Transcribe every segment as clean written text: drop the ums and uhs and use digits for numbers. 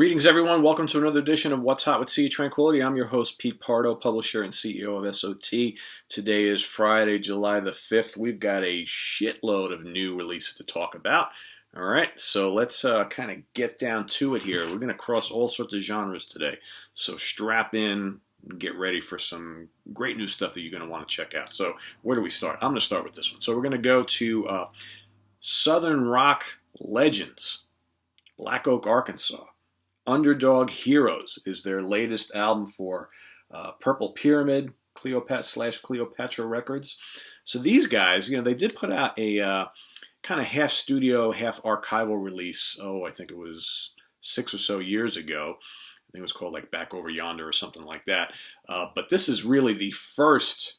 Greetings, everyone. Welcome to another edition of What's Hot with Sea Tranquility. I'm your host, Pete Pardo, publisher and CEO of SOT. Today is Friday, July the 5th. We've got a shitload of new releases to talk about. All right, so let's kind of get down to it here. We're going to cross all sorts of genres today. So strap in and get ready for some great new stuff that you're going to want to check out. So where do we start? I'm going to start with this one. So we're going to go to Southern Rock Legends, Black Oak, Arkansas. Underdog Heroes is their latest album for Purple Pyramid, Cleopatra Records. So these guys, they did put out a kind of half studio, half archival release. I think it was 6 or so years ago. I think it was called like Back Over Yonder or something like that. But this is really the first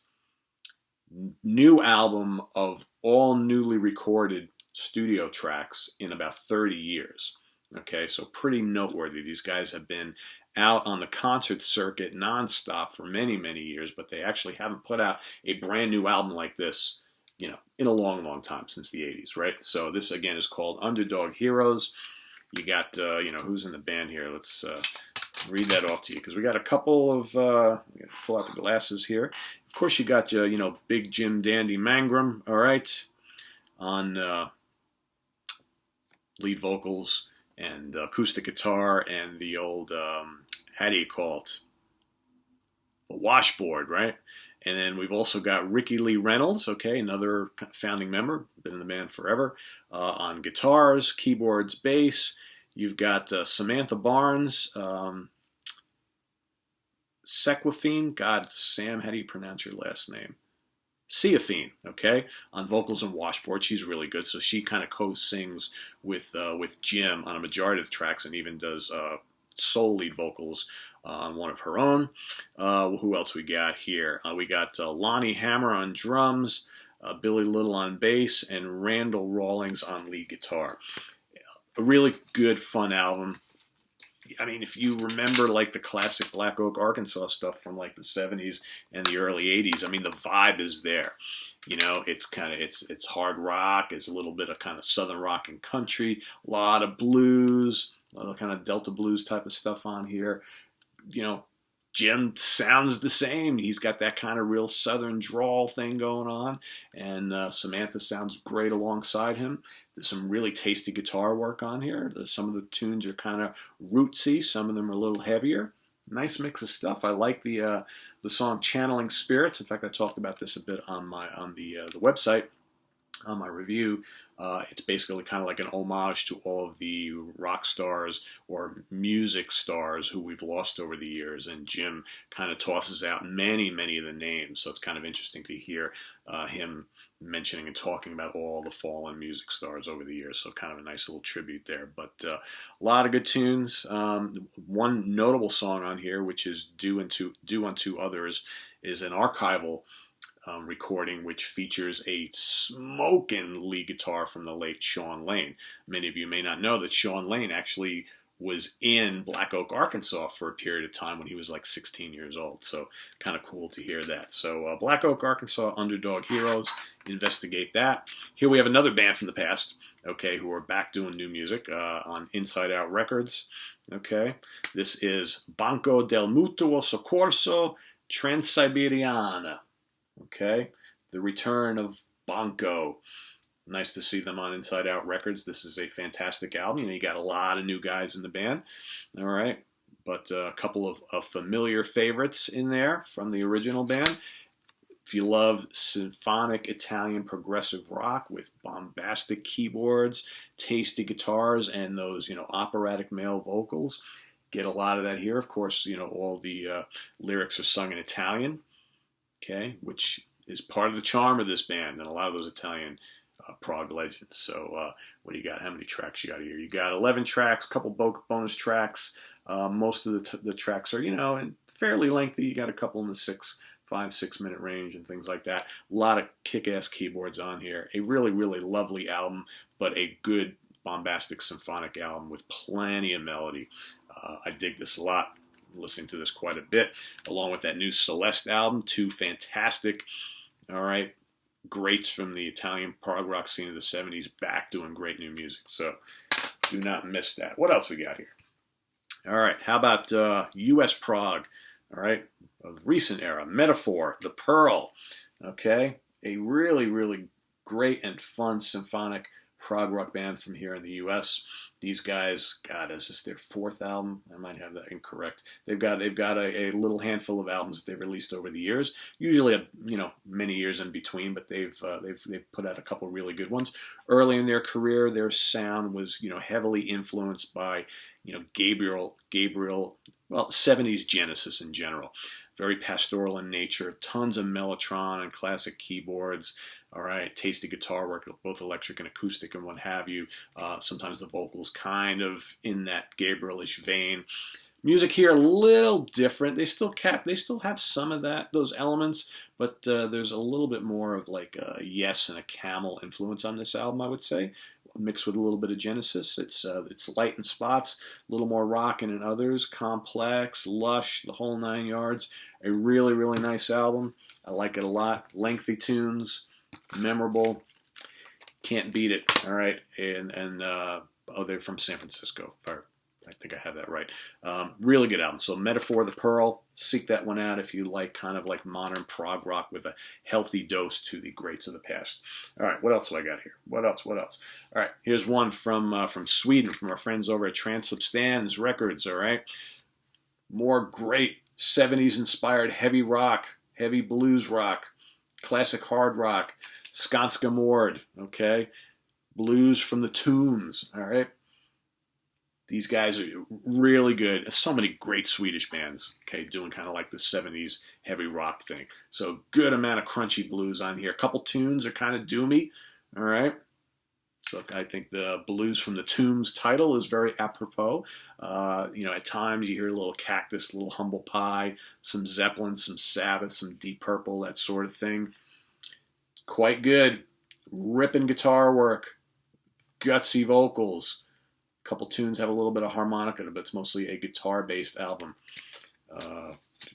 new album of all newly recorded studio tracks in about 30 years. Okay, so pretty noteworthy. These guys have been out on the concert circuit nonstop for many, many years, but they actually haven't put out a brand new album like this, in a long, long time, since the 80s, right? So this, again, is called Underdog Heroes. You got, who's in the band here? Let's read that off to you, because we got a couple of, we got to pull out the glasses here. Of course, you got, Big Jim Dandy Mangrum, all right, on lead vocals and acoustic guitar and the old, how do you call it? A washboard, right? And then we've also got Ricky Lee Reynolds, okay, another founding member, been in the band forever, on guitars, keyboards, bass. You've got Samantha Barnes, Sequifine. God, Sam, how do you pronounce your last name? Seafine, okay, on vocals and washboard. She's really good, so she kind of co-sings with Jim on a majority of the tracks, and even does sole lead vocals on one of her own. Who else we got here? We got Lonnie Hammer on drums, Billy Little on bass, and Randall Rawlings on lead guitar. A really good, fun album. I mean, if you remember like the classic Black Oak, Arkansas stuff from like the 70s and the early 80s, I mean, the vibe is there. It's kind of, it's hard rock, it's a little bit of kind of southern rock and country, a lot of blues, a lot of kind of Delta blues type of stuff on here. Jim sounds the same. He's got that kind of real southern drawl thing going on, and Samantha sounds great alongside him. There's some really tasty guitar work on here. Some of the tunes are kind of rootsy. Some of them are a little heavier. Nice mix of stuff. I like the song "Channeling Spirits." In fact, I talked about this a bit on the website. On my review, it's basically kind of like an homage to all of the rock stars or music stars who we've lost over the years, and Jim kind of tosses out many, many of the names, so it's kind of interesting to hear him mentioning and talking about all the fallen music stars over the years, so kind of a nice little tribute there. But a lot of good tunes. One notable song on here, which is Due Unto Others, is an archival recording which features a smoking lead guitar from the late Sean Lane. Many of you may not know that Sean Lane actually was in Black Oak, Arkansas for a period of time when he was like 16 years old. So kind of cool to hear that. So Black Oak, Arkansas, Underdog Heroes, investigate that. Here we have another band from the past, okay, who are back doing new music on Inside Out Records. Okay, this is Banco del Mutuo Soccorso Transiberiana. Okay, the return of Banco. Nice to see them on Inside Out Records. This is a fantastic album. You got a lot of new guys in the band. All right, but a couple of familiar favorites in there from the original band. If you love symphonic Italian progressive rock with bombastic keyboards, tasty guitars, and those operatic male vocals, get a lot of that here. Of course, all the lyrics are sung in Italian. Okay, which is part of the charm of this band and a lot of those Italian prog legends. So what do you got? How many tracks you got here? You got 11 tracks, a couple bonus tracks. Most of the tracks are, fairly lengthy. You got a couple in the 5-6 minute range and things like that. A lot of kick-ass keyboards on here. A really, really lovely album, but a good bombastic symphonic album with plenty of melody. I dig this a lot. Listening to this quite a bit, along with that new Celeste album. Two fantastic, greats from the Italian prog rock scene of the 70s, back doing great new music. So do not miss that. What else we got here? All right, how about U.S. prog? All right, of recent era, Metaphor, The Pearl. Okay, a really, really great and fun symphonic prog rock band from here in the U.S. These guys, God, is this their fourth album? I might have that incorrect. They've got a little handful of albums that they've released over the years. Usually, many years in between, but they've put out a couple really good ones. Early in their career, their sound was heavily influenced by Gabriel, well, 70s Genesis in general. Very pastoral in nature, tons of mellotron and classic keyboards. All right, tasty guitar work, both electric and acoustic and what have you. Sometimes the vocals kind of in that Gabrielish vein. Music here a little different. They still have some of those elements, but there's a little bit more of like a Yes and a Camel influence on this album, I would say, mixed with a little bit of Genesis. It's light in spots, a little more rockin' in others, complex, lush, the whole 9 yards. A really, really nice album. I like it a lot. Lengthy tunes, memorable. Can't beat it. All right, and they're from San Francisco. I think I have that right. Really good album. So Metaphor, The Pearl. Seek that one out if you like kind of like modern prog rock with a healthy dose to the greats of the past. All right, what else do I got here? What else? All right, here's one from Sweden, from our friends over at Transubstans Records. All right, more great 70s inspired heavy rock, heavy blues rock, classic hard rock, Skanska Mord. Okay, blues from the Tombs. All right. These guys are really good. So many great Swedish bands, okay, doing kind of like the 70s heavy rock thing. So good amount of crunchy blues on here. A couple tunes are kind of doomy, all right? So I think the Blues from the Tombs title is very apropos. At times you hear a little Cactus, a little Humble Pie, some Zeppelin, some Sabbath, some Deep Purple, that sort of thing. Quite good. Ripping guitar work, gutsy vocals. Couple tunes have a little bit of harmonica, but it's mostly a guitar-based album.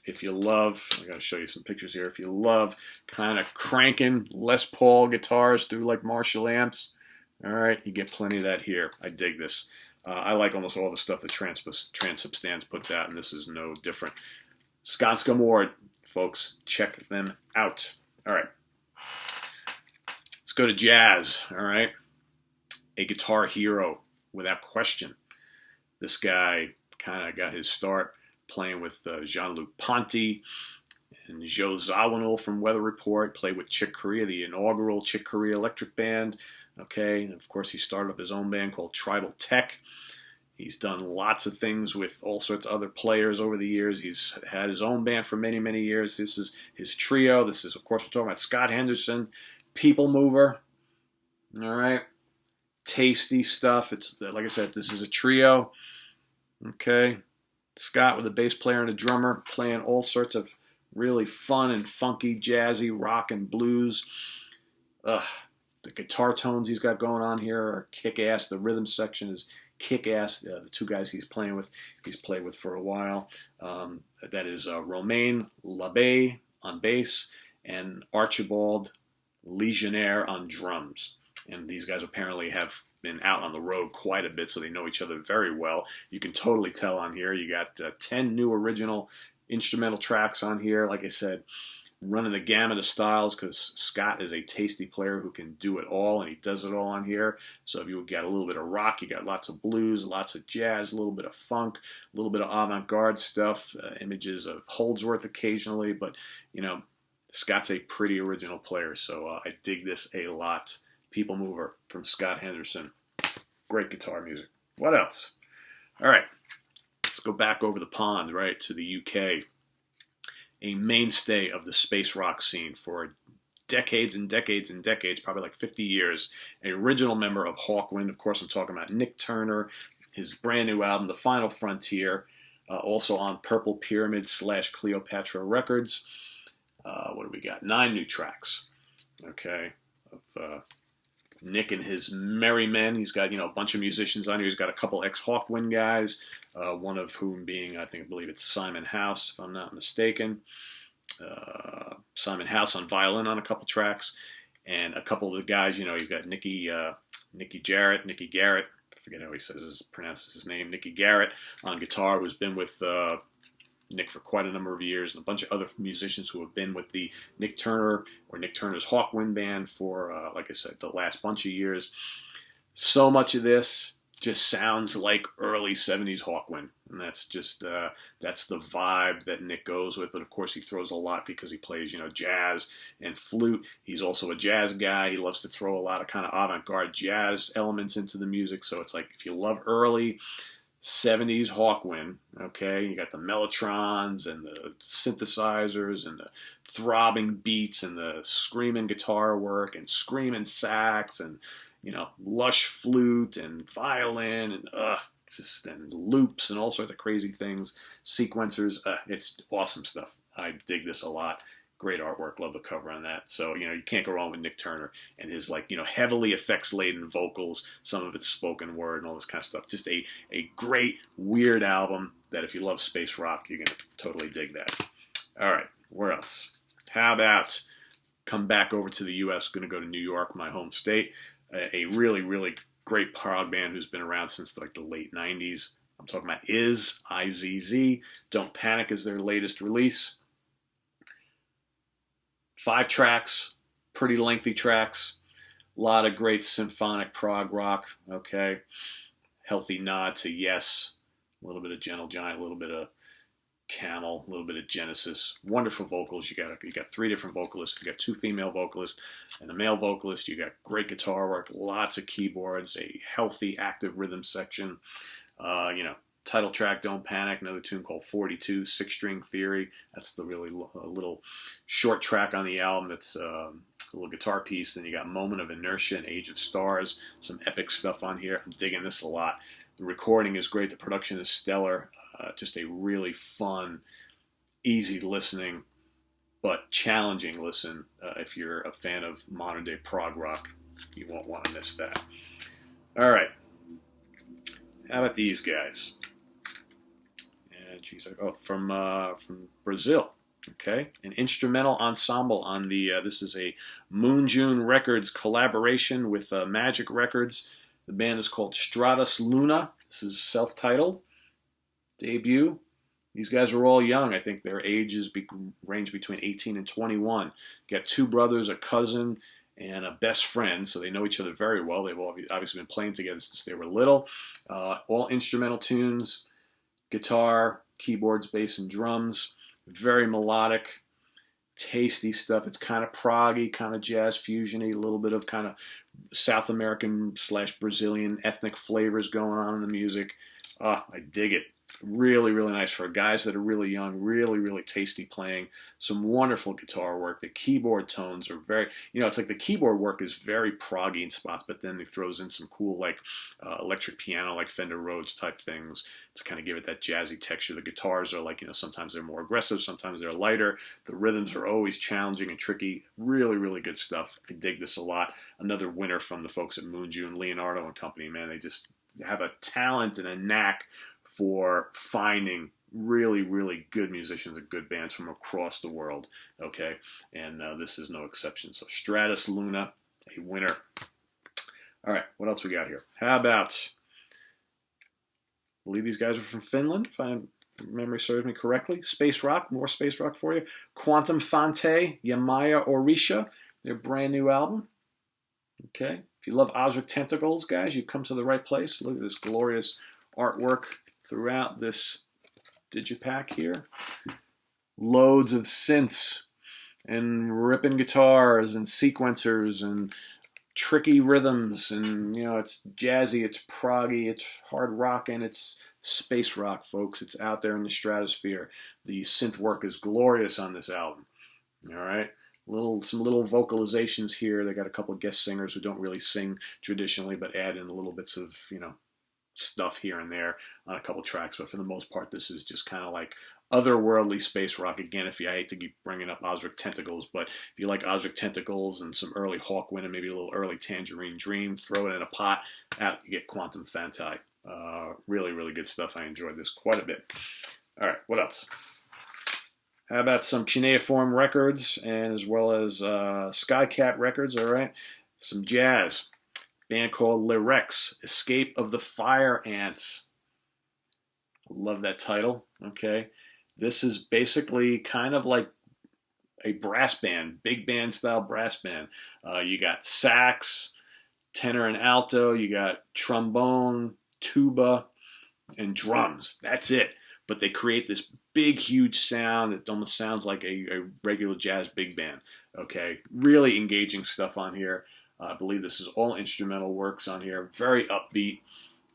If you love, I gotta show you some pictures here. If you love kind of cranking Les Paul guitars through like Marshall amps, all right, you get plenty of that here. I dig this. I like almost all the stuff that Transubstans puts out, and this is no different. Skanska Mord, folks, check them out. All right, let's go to jazz. All right, a guitar hero. Without question. This guy kind of got his start playing with Jean-Luc Ponty and Joe Zawinul from Weather Report, played with Chick Corea, the inaugural Chick Corea Electric Band. Okay, and of course he started up his own band called Tribal Tech. He's done lots of things with all sorts of other players over the years. He's had his own band for many, many years. This is his trio. This is, of course, we're talking about Scott Henderson, People Mover. All right. Tasty stuff. It's like I said, this is a trio. Okay, Scott with a bass player and a drummer playing all sorts of really fun and funky, jazzy rock and blues. The guitar tones he's got going on here are kick-ass. The rhythm section is kick-ass. The two guys he's played with for a while. That is Romain Labbé on bass and Archibald Legionnaire on drums. And these guys apparently have been out on the road quite a bit, so they know each other very well. You can totally tell on here. You got 10 new original instrumental tracks on here. Like I said, running the gamut of styles, because Scott is a tasty player who can do it all, and he does it all on here. So if you got a little bit of rock, you got lots of blues, lots of jazz, a little bit of funk, a little bit of avant-garde stuff, images of Holdsworth occasionally. But, Scott's a pretty original player, so I dig this a lot. People Mover from Scott Henderson. Great guitar music. What else? All right. Let's go back over the pond, right, to the UK. A mainstay of the space rock scene for decades and decades and decades, probably like 50 years. An original member of Hawkwind. Of course, I'm talking about Nik Turner, his brand new album, The Final Frontier, also on Purple Pyramid / Cleopatra Records. What do we got? 9 new tracks. Okay. Of Nick and his merry men. He's got, a bunch of musicians on here. He's got a couple ex-Hawkwind guys, one of whom being, I believe it's Simon House, if I'm not mistaken. Simon House on violin on a couple tracks. And a couple of the guys, he's got Nicky Garrett, forget how he pronounces his name, Nicky Garrett on guitar, who's been with Nick for quite a number of years, and a bunch of other musicians who have been with the Nik Turner or Nik Turner's Hawkwind band for, like I said, the last bunch of years. So much of this just sounds like early 70s Hawkwind, and that's just that's the vibe that Nick goes with. But of course he throws a lot because he plays, you know, jazz and flute. He's also a jazz guy. He loves to throw a lot of kind of avant-garde jazz elements into the music. So it's like, if you love early 70s Hawkwind, okay, you got the mellotrons and the synthesizers and the throbbing beats and the screaming guitar work and screaming sax and, you know, lush flute and violin and and loops and all sorts of crazy things, sequencers. It's awesome stuff. I dig this a lot. Great artwork. Love the cover on that. So, you know, you can't go wrong with Nik Turner and his, like, you know, heavily effects-laden vocals, some of it's spoken word and all this kind of stuff. Just a great, weird album that if you love space rock, you're going to totally dig that. All right, where else? How about come back over to the U.S., going to go to New York, my home state. A really, really great prog band who's been around since like the late 90s. I'm talking about IZZ. Don't Panic is their latest release. 5 tracks, pretty lengthy tracks. A lot of great symphonic prog rock, okay? Healthy nod to Yes. A little bit of Gentle Giant, a little bit of Camel, a little bit of Genesis. Wonderful vocals. You got 3 different vocalists. You got 2 female vocalists and a male vocalist. You got great guitar work, lots of keyboards, a healthy, active rhythm section. You know, title track, Don't Panic, another tune called 42, 6-string Theory. That's the really little short track on the album. It's a little guitar piece. Then you got Moment of Inertia and Age of Stars. Some epic stuff on here. I'm digging this a lot. The recording is great. The production is stellar. Just a really fun, easy listening, but challenging listen. If you're a fan of modern day prog rock, you won't want to miss that. All right. How about these guys? And geez, from Brazil. Okay, an instrumental ensemble on the. This is a Moon June Records collaboration with Magic Records. The band is called Stratos Luna. This is self-titled debut. These guys are all young. I think their ages range between 18 and 21. You got 2 brothers, a cousin, and a best friend, so they know each other very well. They've all obviously been playing together since they were little. All instrumental tunes, guitar, keyboards, bass, and drums. Very melodic, tasty stuff. It's kind of proggy, kind of jazz fusion-y, a little bit of kind of South American / Brazilian ethnic flavors going on in the music. I dig it. Really, really nice for guys that are really young. Really, really tasty playing. Some wonderful guitar work. The keyboard tones are very, you know, it's like the keyboard work is very proggy in spots, but then it throws in some cool like electric piano, like Fender Rhodes type things to kind of give it that jazzy texture. The guitars are like, you know, sometimes they're more aggressive, sometimes they're lighter. The rhythms are always challenging and tricky. Really, really good stuff. I dig this a lot. Another winner from the folks at Moon June, Leonardo and company, man. They just have a talent and a knack for finding really, really good musicians and good bands from across the world, okay? And this is no exception. So Stratos Luna, a winner. All right, what else we got here? How about, I believe these guys are from Finland, if memory serves me correctly. Space rock, more space rock for you. Quantum Fantay, Yamaya Orisha, their brand new album. Okay, if you love Ozric Tentacles, guys, you've come to the right place. Look at this glorious artwork throughout this digipack here. Loads of synths and ripping guitars and sequencers and tricky rhythms, and you know, it's jazzy, it's proggy, it's hard rockin', it's space rock, folks. It's out there in the stratosphere. The synth work is glorious on this album. All right. Some little vocalizations here. They got a couple of guest singers who don't really sing traditionally, but add in little bits of, you know, stuff here and there on a couple tracks. But for the most part, this is just kind of like otherworldly space rock. Again, I hate to keep bringing up Ozric Tentacles, but if you like Ozric Tentacles and some early Hawkwind and maybe a little early Tangerine Dream, throw it in a pot, out you get Quantum Fantay. Really, really good stuff. I enjoyed this quite a bit. All right, what else? How about some Cuneiform Records, and as well as Skycat Records, all right? Some jazz. Band called Lyrex, Escape of the Fire Ants. Love that title. Okay. This is basically kind of like a brass band, big band style brass band. You got sax, tenor and alto, you got trombone, tuba, and drums. That's it. But they create this big, huge sound that almost sounds like a regular jazz big band. Okay. Really engaging stuff on here. I believe this is all instrumental works on here. Very upbeat,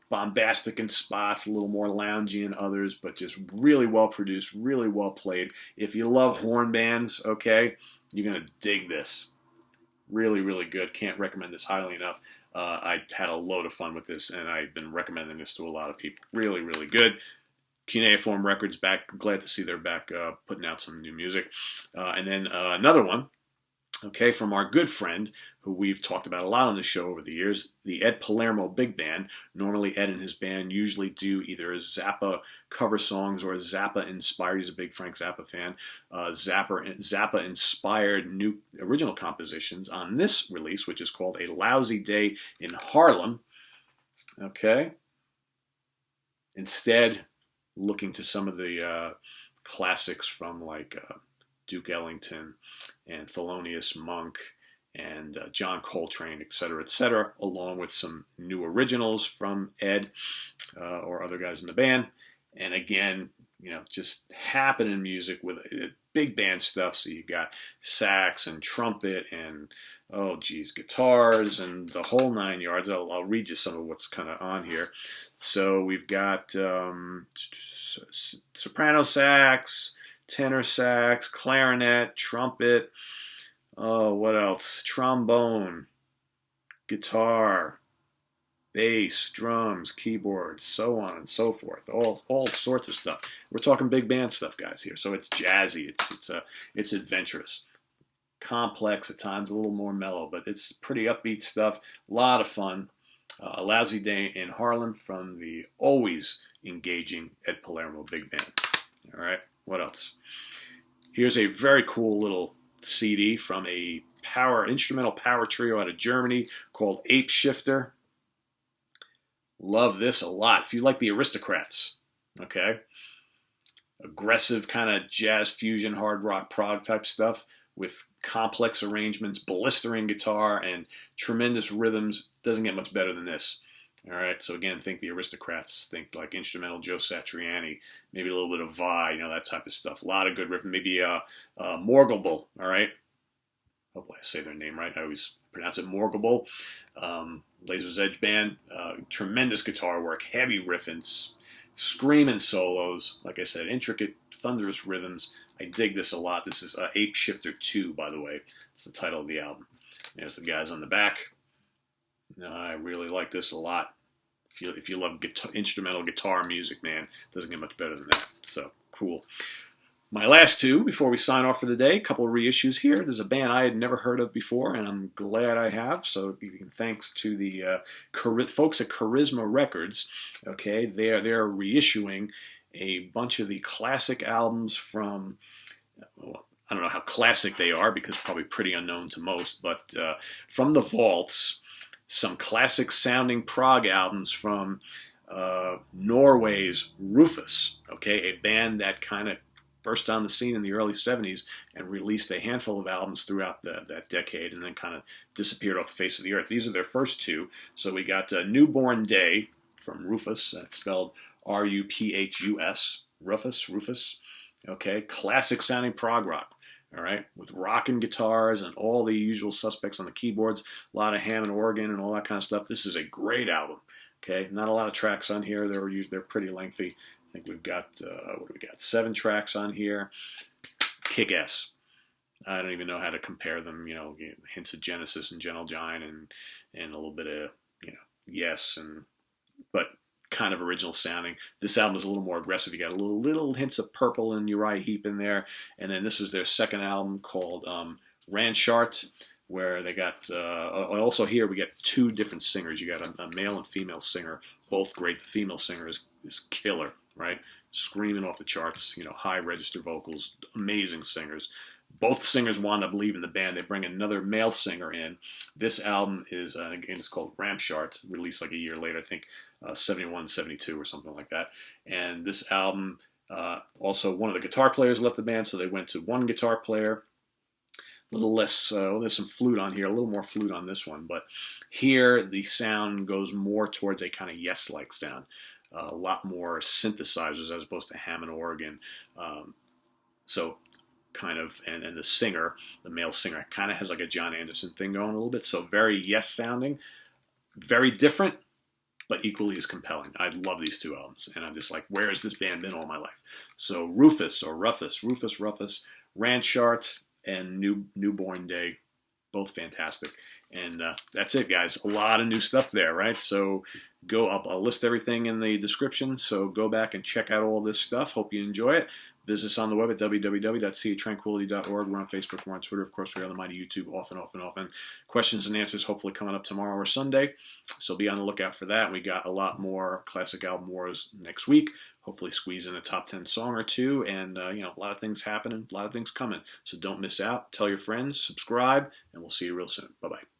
bombastic in spots, a little more loungy in others, but just really well produced, really well played. If you love horn bands, okay, you're going to dig this. Really, really good. Can't recommend this highly enough. I had a load of fun with this, and I've been recommending this to a lot of people. Really, really good. Cuneiform Records back. Glad to see they're back putting out some new music. And then another one, okay, from our good friend, who we've talked about a lot on the show over the years, the Ed Palermo Big Band. Normally, Ed and his band usually do either Zappa cover songs or Zappa inspired. He's a big Frank Zappa fan. Zappa inspired new original compositions on this release, which is called A Lousy Day in Harlem. Okay. Instead, looking to some of the classics from like Duke Ellington and Thelonious Monk and John Coltrane, etc., along with some new originals from Ed or other guys in the band. And again, just happening music with big band stuff. So you got sax and trumpet and, guitars and the whole 9 yards. I'll read you some of what's kind of on here. So we've got soprano sax, tenor sax, clarinet, trumpet, what else? Trombone, guitar, bass, drums, keyboards, so on and so forth. All sorts of stuff. We're talking big band stuff, guys, here. So it's jazzy. It's adventurous, complex at times, a little more mellow, but it's pretty upbeat stuff. A lot of fun. A Lousy Day in Harlem from the always engaging Ed Palermo Big Band. All right. What else? Here's a very cool little CD from a instrumental power trio out of Germany called Ape Shifter. Love this a lot. If you like the Aristocrats, okay, aggressive kind of jazz fusion, hard rock prog type stuff with complex arrangements, blistering guitar, and tremendous rhythms, doesn't get much better than this. All right, so again, think the Aristocrats, think like instrumental Joe Satriani, maybe a little bit of Vi, that type of stuff. A lot of good riffing, maybe Morgulble, all right? Hopefully I say their name right. I always pronounce it Morgulble. Laser's Edge Band, tremendous guitar work, heavy riffing, screaming solos. Like I said, intricate, thunderous rhythms. I dig this a lot. This is Ape Shifter 2, by the way. It's the title of the album. There's the guys on the back. I really like this a lot. If you love instrumental guitar music, man, it doesn't get much better than that. So, cool. My last two, before we sign off for the day, a couple of reissues here. There's a band I had never heard of before, and I'm glad I have. So, thanks to the folks at Charisma Records. Okay, they're reissuing a bunch of the classic albums from, I don't know how classic they are because probably pretty unknown to most, but from the vaults, some classic sounding prog albums from Norway's Rufus, okay, a band that kind of burst on the scene in the early 70s and released a handful of albums throughout that decade and then kind of disappeared off the face of the earth. These are their first two. So we got Newborn Day from Rufus, that's spelled R-U-P-H-U-S, Rufus, okay, classic sounding prog rock. All right, with rocking guitars and all the usual suspects on the keyboards, a lot of Hammond organ and all that kind of stuff. This is a great album. Okay, not a lot of tracks on here. They're pretty lengthy. I think we've got 7 tracks on here. Kick-ass. I don't even know how to compare them. Hints of Genesis and Gentle Giant and a little bit of Yes, but kind of original sounding. This album is a little more aggressive. You got little hints of Purple and Uriah Heep in there. And then this was their second album called Ranchart, where they got, also here we get 2 different singers. You got a male and female singer, both great. The female singer is killer, right? Screaming off the charts, high register vocals, amazing singers. both singers wound up leaving the band. They bring another male singer in. This album is, again, it's called Ramshart, released like a year later, I think 71, 72 or something like that. And this album, also one of the guitar players left the band, so they went to one guitar player. A little less, there's some flute on here, a little more flute on this one, but here the sound goes more towards a kind of Yes-like sound. A lot more synthesizers as opposed to Hammond organ. So kind of, and the singer, the male singer, kind of has like a John Anderson thing going a little bit. So very Yes sounding, very different, but equally as compelling. I love these two albums, and I'm just like, where has this band been all my life? So Rufus, Ranchart, and Newborn Day, both fantastic. And that's it, guys. A lot of new stuff there, right? So go up. I'll list everything in the description, so go back and check out all this stuff. Hope you enjoy it. Visit us on the web at www.seatranquility.org. We're on Facebook, we're on Twitter. Of course, we're on the mighty YouTube often. Questions and answers hopefully coming up tomorrow or Sunday. So be on the lookout for that. We got a lot more classic album wars next week. Hopefully squeeze in a top 10 song or two. And, a lot of things happening, a lot of things coming. So don't miss out. Tell your friends, subscribe, and we'll see you real soon. Bye-bye.